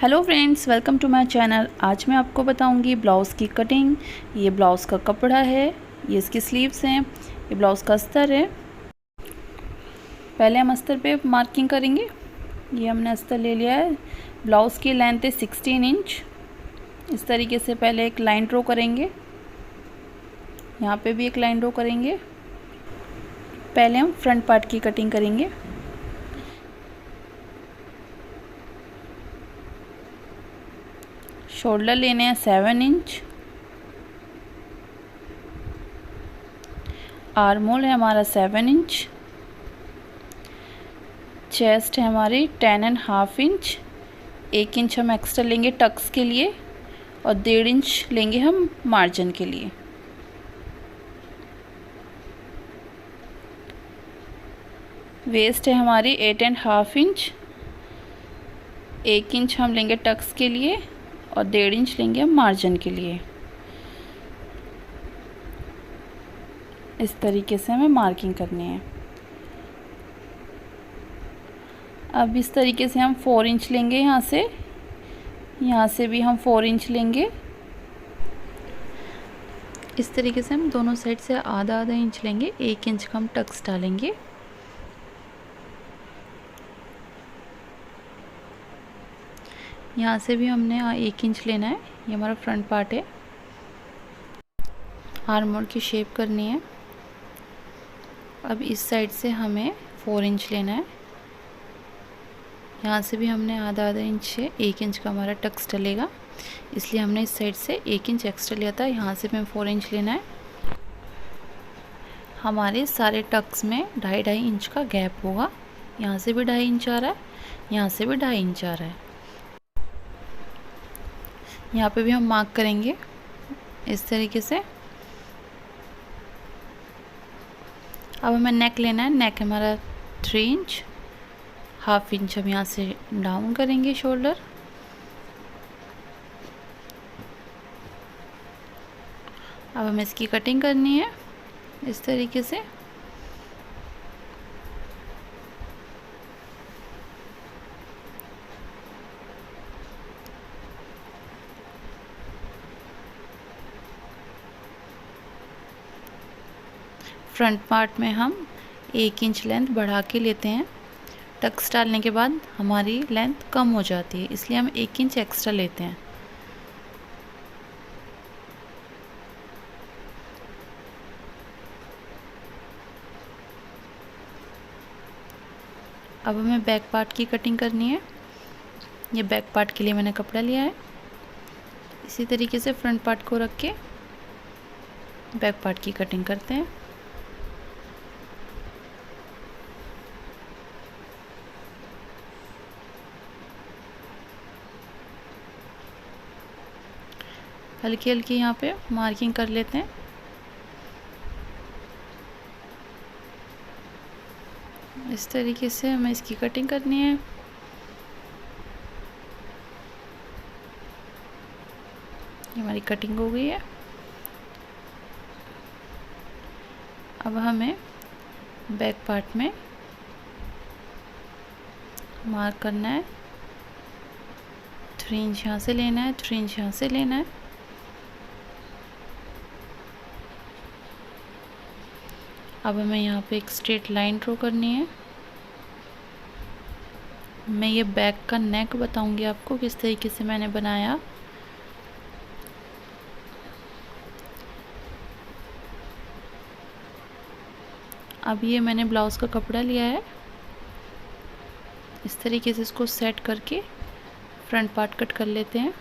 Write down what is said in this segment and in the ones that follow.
Hello friends, welcome to my channel. आज मैं आपको बताऊंगी ब्लाउज़ की कटिंग। ये ब्लाउज़ का कपड़ा है, ये इसकी स्लीव्स हैं, ये ब्लाउज़ का अस्तर है। पहले हम अस्तर पे मार्किंग करेंगे। ये हमने अस्तर ले लिया है। ब्लाउज़ की लेंथ है 16 इंच। इस तरीके से पहले एक लाइन ड्रॉ करेंगे, यहाँ पे भी एक लाइन ड्रॉ करेंगे। पहले हम फ्रंट पार्ट की कटिंग करेंगे। शोल्डर लेने हैं 7 इंच। आर्म होल है हमारा 7 इंच। चेस्ट है हमारी 10.5 इंच। 1 इंच हम एक्स्ट्रा लेंगे टक्स के लिए और 1.5 इंच लेंगे हम मार्जिन के लिए। वेस्ट है हमारी 8.5 इंच। 1 इंच हम लेंगे टक्स के लिए और 1.5 इंच लेंगे हम मार्जिन के लिए। इस तरीके से हमें मार्किंग करनी है। अब इस तरीके से हम 4 इंच लेंगे, यहाँ से भी हम 4 इंच लेंगे। इस तरीके से हम दोनों साइड से आधा आधा इंच लेंगे। 1 इंच का हम टक्स डालेंगे। यहाँ से भी हमने 1 इंच लेना है। ये हमारा फ्रंट पार्ट है। आर्म होल की शेप करनी है। अब इस साइड से हमें 4 इंच लेना है। यहाँ से भी हमने आधा आधा इंच से 1 इंच का हमारा टक्स डलेगा, इसलिए हमने इस साइड से 1 इंच एक्स्ट्रा लिया था। यहाँ से हमें 4 इंच लेना है। हमारे सारे टक्स में 2.5 इंच का गैप होगा। यहाँ से भी 2.5 इंच आ रहा है, यहाँ से भी 2.5 इंच आ रहा है। यहाँ पे भी हम मार्क करेंगे इस तरीके से। अब हमें नेक लेना है। नेक हमारा 3 इंच। 1/2 इंच हम यहाँ से डाउन करेंगे शोल्डर। अब हमें इसकी कटिंग करनी है इस तरीके से। फ्रंट पार्ट में हम 1 इंच लेंथ बढ़ा के लेते हैं। टक्स डालने के बाद हमारी लेंथ कम हो जाती है, इसलिए हम 1 इंच एक्स्ट्रा लेते हैं। अब हमें बैक पार्ट की कटिंग करनी है। ये बैक पार्ट के लिए मैंने कपड़ा लिया है। इसी तरीके से फ्रंट पार्ट को रख के बैक पार्ट की कटिंग करते हैं। हल्की हल्की यहाँ पे मार्किंग कर लेते हैं। इस तरीके से हमें इसकी कटिंग करनी है। हमारी कटिंग हो गई है। अब हमें बैक पार्ट में मार्क करना है। 3 इंच यहाँ से लेना है, 3 इंच यहाँ से लेना है। अब हमें यहाँ पे एक स्ट्रेट लाइन ड्रॉ करनी है। मैं ये बैक का नेक बताऊंगी आपको किस तरीके से मैंने बनाया। अब ये मैंने ब्लाउज़ का कपड़ा लिया है। इस तरीके से इसको सेट करके फ्रंट पार्ट कट कर लेते हैं।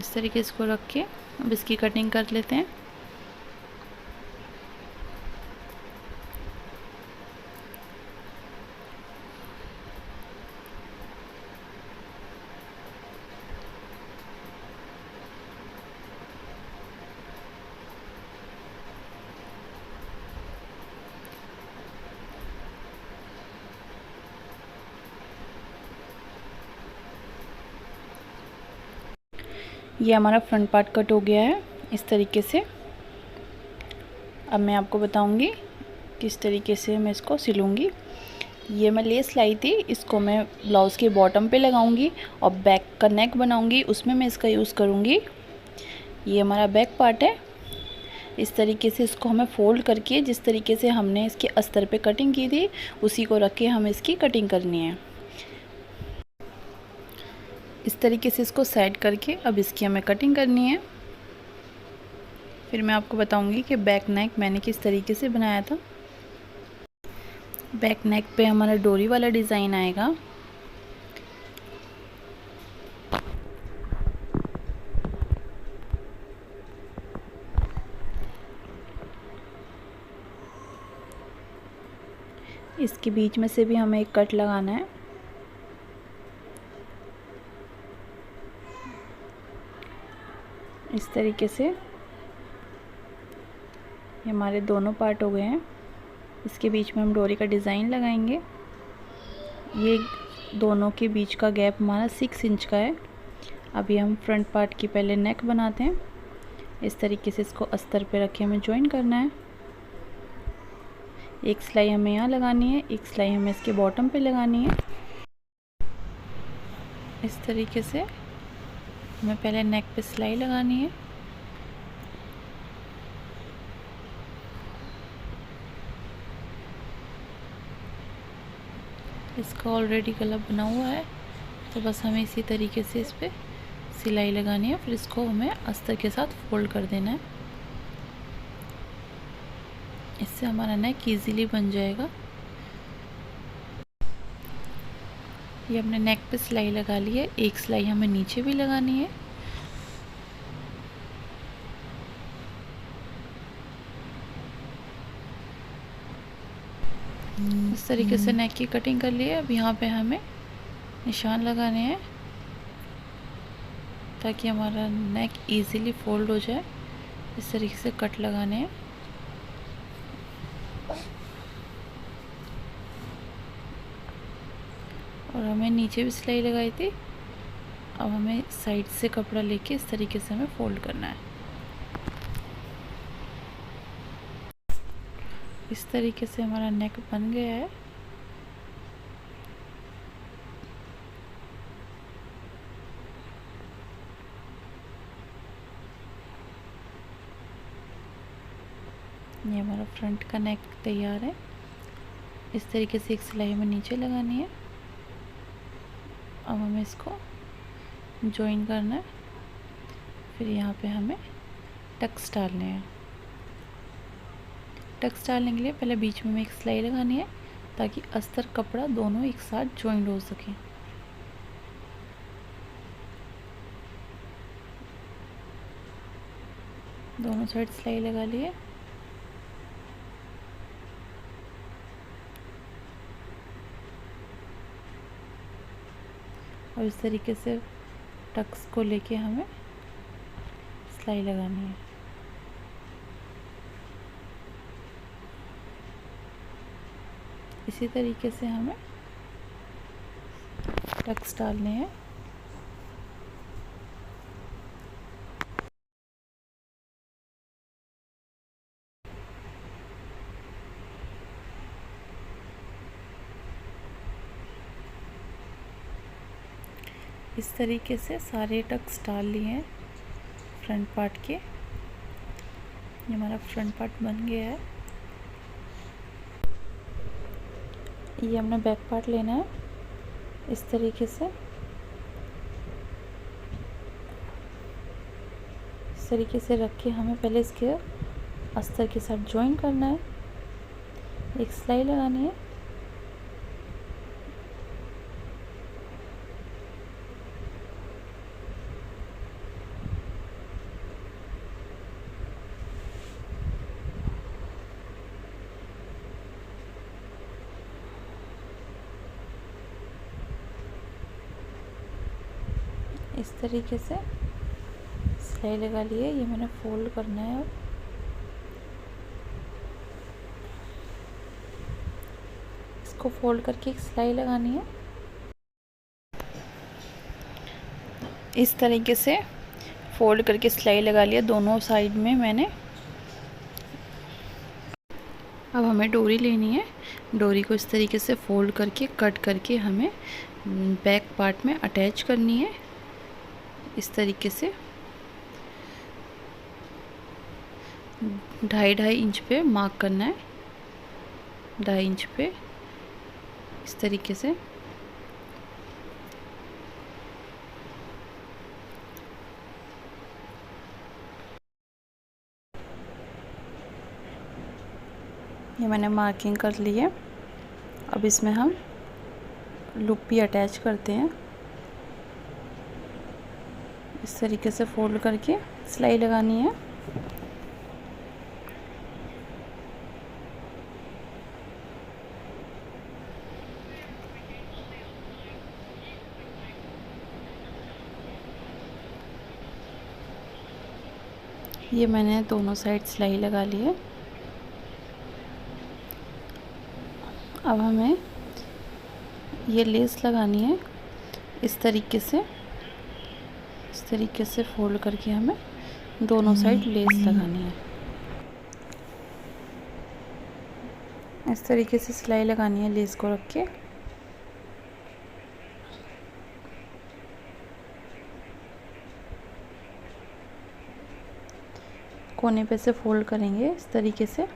इस तरीके से इसको रख के अब इसकी कटिंग कर लेते हैं। ये हमारा फ्रंट पार्ट कट हो गया है इस तरीके से। अब मैं आपको बताऊंगी किस तरीके से मैं इसको सिलूँगी। ये मैं लेस लाई थी, इसको मैं ब्लाउज़ के बॉटम पे लगाऊंगी और बैक का नेक बनाऊंगी, उसमें मैं इसका यूज़ करूंगी। ये हमारा बैक पार्ट है। इस तरीके से इसको हमें फ़ोल्ड करके, जिस तरीके से हमने इसके अस्तर पे कटिंग की थी उसी को रख के हमें इसकी कटिंग करनी है। इस तरीके से इसको सेट करके अब इसकी हमें कटिंग करनी है। फिर मैं आपको बताऊंगी कि बैक नेक मैंने किस तरीके से बनाया था। बैक नेक पे हमारा डोरी वाला डिज़ाइन आएगा। इसके बीच में से भी हमें एक कट लगाना है। इस तरीके से ये हमारे दोनों पार्ट हो गए हैं। इसके बीच में हम डोरी का डिज़ाइन लगाएंगे। ये दोनों के बीच का गैप हमारा 6 इंच का है। अभी हम फ्रंट पार्ट की पहले नेक बनाते हैं। इस तरीके से इसको अस्तर पे रख के हमें जॉइन करना है। एक सिलाई हमें यहाँ लगानी है, एक सिलाई हमें इसके बॉटम पे लगानी है। इस तरीके से हमें पहले नेक पे सिलाई लगानी है। इसका ऑलरेडी गला बना हुआ है, तो बस हमें इसी तरीके से इस पे सिलाई लगानी है। फिर इसको हमें अस्तर के साथ फोल्ड कर देना है। इससे हमारा नेक इजीली बन जाएगा। ये हमने नेक पे सिलाई लगा ली है। एक सिलाई हमें नीचे भी लगानी है। इस तरीके से नेक की कटिंग कर ली है। अब यहाँ पे हमें निशान लगाने हैं ताकि हमारा नेक इजीली फोल्ड हो जाए। इस तरीके से कट लगाने हैं। और हमें नीचे भी सिलाई लगाई थी। अब हमें साइड से कपड़ा लेके इस तरीके से हमें फोल्ड करना है। इस तरीके से हमारा नेक बन गया है। ये हमारा फ्रंट का नेक तैयार है। इस तरीके से एक सिलाई हमें नीचे लगानी है। अब हमें इसको जॉइन करना है। फिर यहाँ पे हमें टक्स डालने हैं। टक्स डालने के लिए पहले बीच में हमें एक सिलाई लगानी है ताकि अस्तर कपड़ा दोनों एक साथ जॉइंट हो सके। दोनों साइड सिलाई लगा ली है। और इस तरीके से टक्स को लेके हमें सिलाई लगानी है। इसी तरीके से हमें टक्स डालने हैं। इस तरीके से सारे टक्स डाल लिए हैं फ्रंट पार्ट के। ये हमारा फ्रंट पार्ट बन गया है। ये हमने बैक पार्ट लेना है। इस तरीके से रख के हमें पहले इसके अस्तर के साथ जॉइन करना है। एक सिलाई लगानी है। इस तरीके से सिलाई लगा ली है। ये मैंने फोल्ड करना है। अब इसको फोल्ड करके एक सिलाई लगानी है। इस तरीके से फोल्ड करके सिलाई लगा लिया दोनों साइड में मैंने। अब हमें डोरी लेनी है। डोरी को इस तरीके से फोल्ड करके कट करके हमें बैक पार्ट में अटैच करनी है। इस तरीके से 2.5 इंच पे मार्क करना है, 2.5 इंच पे इस तरीके से। ये मैंने मार्किंग कर ली है। अब इसमें हम लूप भी अटैच करते हैं। इस तरीके से फोल्ड करके सिलाई लगानी है। ये मैंने दोनों साइड सिलाई लगा ली है। अब हमें ये लेस लगानी है। इस तरीके से फोल्ड करके हमें दोनों साइड लेस लगानी है। इस तरीके से सिलाई लगानी है लेस को रख के। कोने पे से फोल्ड करेंगे इस तरीके से।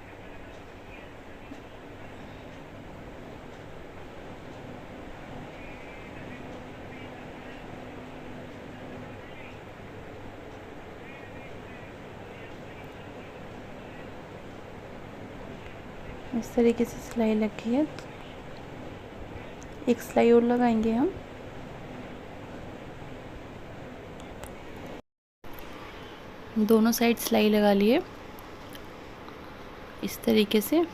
इस तरीके से सिलाई लगी है। एक सिलाई और लगाएंगे हम। दोनों साइड सिलाई लगा लिए इस तरीके से।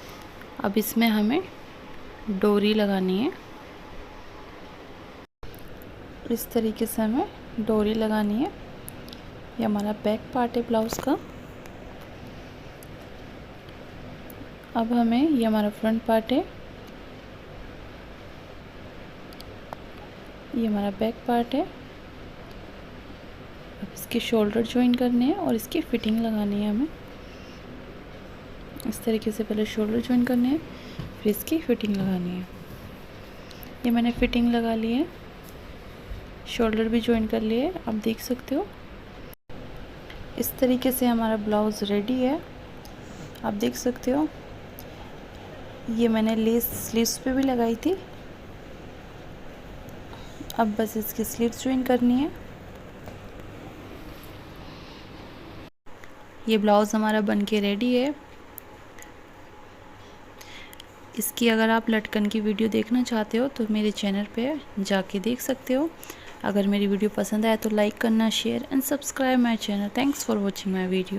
अब इसमें हमें डोरी लगानी है। इस तरीके से हमें डोरी लगानी है। ये हमारा बैक पार्ट है ब्लाउज़ का। अब हमें ये हमारा फ्रंट पार्ट है, ये हमारा बैक पार्ट है। अब इसके शोल्डर ज्वाइन करने हैं और इसकी फिटिंग लगानी है हमें। इस तरीके से पहले शोल्डर ज्वाइन करने हैं, फिर इसकी फिटिंग लगानी है। ये मैंने फिटिंग लगा ली है, शोल्डर भी ज्वाइन कर लिए। आप देख सकते हो इस तरीके से हमारा ब्लाउज़ रेडी है। आप देख सकते हो ये मैंने लेस स्लीव्स पे भी लगाई थी। अब बस इसकी स्लीव्स ज्वाइन करनी है। ये ब्लाउज़ हमारा बनके रेडी है। इसकी अगर आप लटकन की वीडियो देखना चाहते हो तो मेरे चैनल पे जाके देख सकते हो। अगर मेरी वीडियो पसंद आए तो लाइक करना, share and subscribe my channel. Thanks for watching my video.